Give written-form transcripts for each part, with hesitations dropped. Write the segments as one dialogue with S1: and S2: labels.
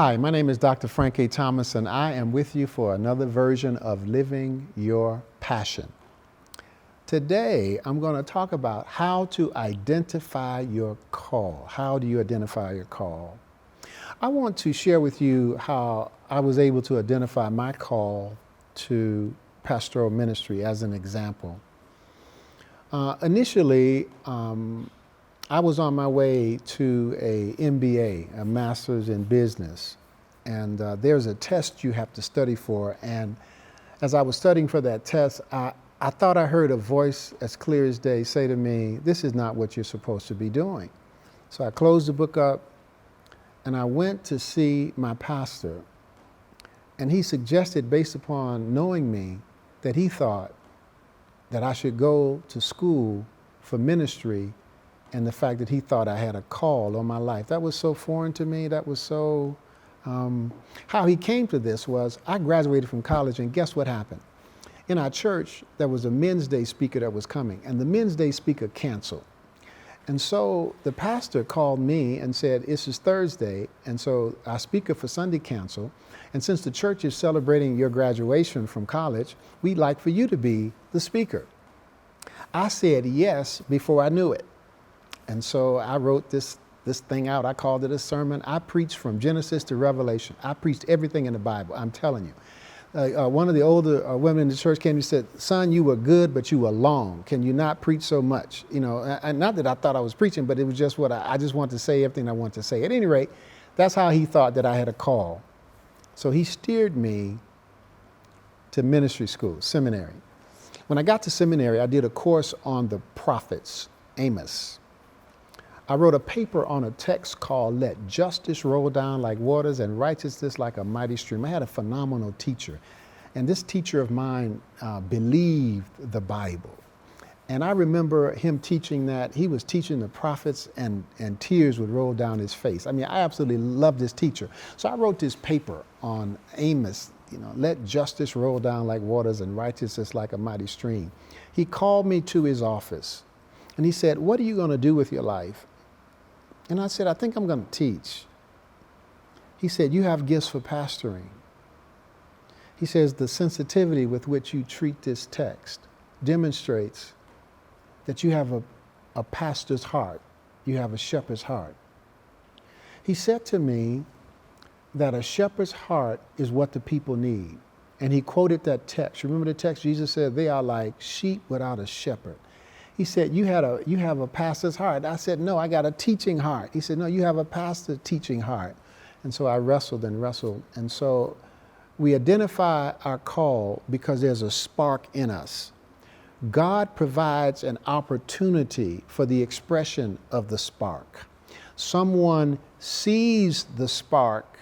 S1: Hi, my name is Dr. Frank A. Thomas, and I am with you for another version of Living Your Passion. Today, I'm going to talk about how to identify your call. How do you identify your call? I want to share with you how I was able to identify my call to pastoral ministry as an example. Initially, I was on my way to a MBA, a master's in business, and there's a test you have to study for. And as I was studying for that test, I thought I heard a voice as clear as day say to me, "This is not what you're supposed to be doing." So I closed the book up and I went to see my pastor. And he suggested, based upon knowing me, that he thought that I should go to school for ministry, and the fact that he thought I had a call on my life. That was so foreign to me. That was so, how he came to this was, I graduated from college, and guess what happened? In our church, there was a Men's Day speaker that was coming, and the Men's Day speaker canceled. And so the pastor called me and said, "This is Thursday, and so our speaker for Sunday canceled. And since the church is celebrating your graduation from college, we'd like for you to be the speaker." I said yes before I knew it. And so I wrote this thing out. I called it a sermon. I preached from Genesis to Revelation. I preached everything in the Bible, I'm telling you. One of the older women in the church came and said, "Son, you were good, but you were long. Can you not preach so much?" You know, and not that I thought I was preaching, but it was just what I just wanted to say everything I wanted to say. At any rate, that's how he thought that I had a call. So he steered me to ministry school, seminary. When I got to seminary, I did a course on the prophets, Amos. I wrote a paper on a text called "Let Justice Roll Down Like Waters and Righteousness Like a Mighty Stream." I had a phenomenal teacher. And this teacher of mine believed the Bible. And I remember him teaching that. He was teaching the prophets, and tears would roll down his face. I mean, I absolutely loved this teacher. So I wrote this paper on Amos, "Let justice roll down like waters and righteousness like a mighty stream." He called me to his office and he said, "What are you going to do with your life?" And I said, "I think I'm going to teach." He said, "You have gifts for pastoring." He says, "The sensitivity with which you treat this text demonstrates that you have a pastor's heart. You have a shepherd's heart." He said to me that a shepherd's heart is what the people need. And he quoted that text. Remember the text? Jesus said, "They are like sheep without a shepherd." He said, you have a pastor's heart." I said, "No, I got a teaching heart." He said, "No, you have a pastor teaching heart." And so I wrestled and wrestled. And so we identify our call because there's a spark in us. God provides an opportunity for the expression of the spark. Someone sees the spark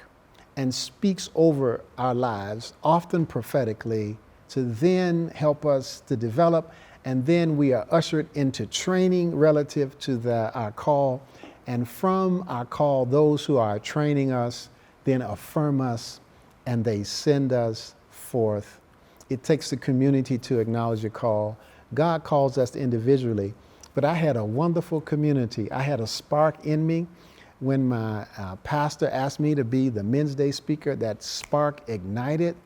S1: and speaks over our lives, often prophetically, to then help us to develop. And then we are ushered into training relative to our call. And from our call, those who are training us then affirm us, and they send us forth. It takes the community to acknowledge a call. God calls us individually, but I had a wonderful community. I had a spark in me. When my pastor asked me to be the Men's Day speaker, that spark ignited.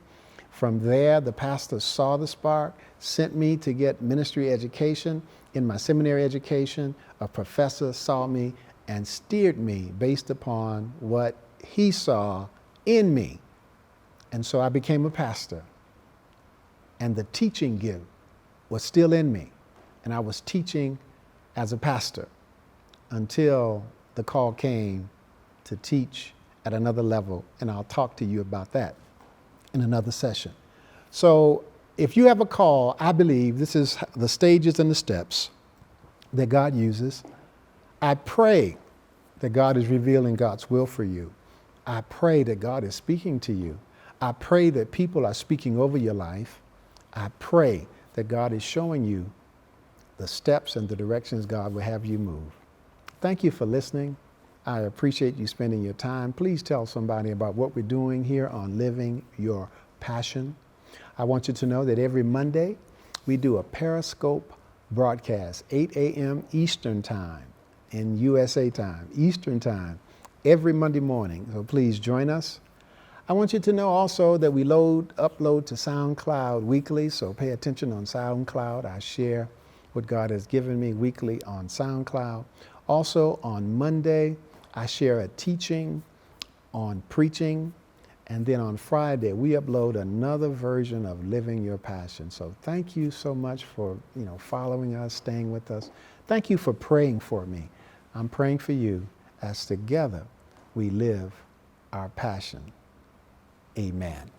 S1: From there, the pastor saw the spark, sent me to get ministry education. In my seminary education, a professor saw me and steered me based upon what he saw in me. And so I became a pastor. And the teaching gift was still in me. And I was teaching as a pastor until the call came to teach at another level. And I'll talk to you about that in another session. So if you have a call, I believe this is the stages and the steps that God uses. I pray that God is revealing God's will for you. I pray that God is speaking to you. I pray that people are speaking over your life. I pray that God is showing you the steps and the directions God will have you move. Thank you for listening. I appreciate you spending your time. Please tell somebody about what we're doing here on Living Your Passion. I want you to know that every Monday we do a Periscope broadcast, 8 a.m. Eastern Time, in USA time, Eastern Time. every Monday morning. So please join us. I want you to know also that we upload to SoundCloud weekly, so pay attention on SoundCloud. I share what God has given me weekly on SoundCloud. Also on Monday, I share a teaching on preaching. And then on Friday, we upload another version of Living Your Passion. So thank you so much for, following us, staying with us. Thank you for praying for me. I'm praying for you as together we live our passion. Amen.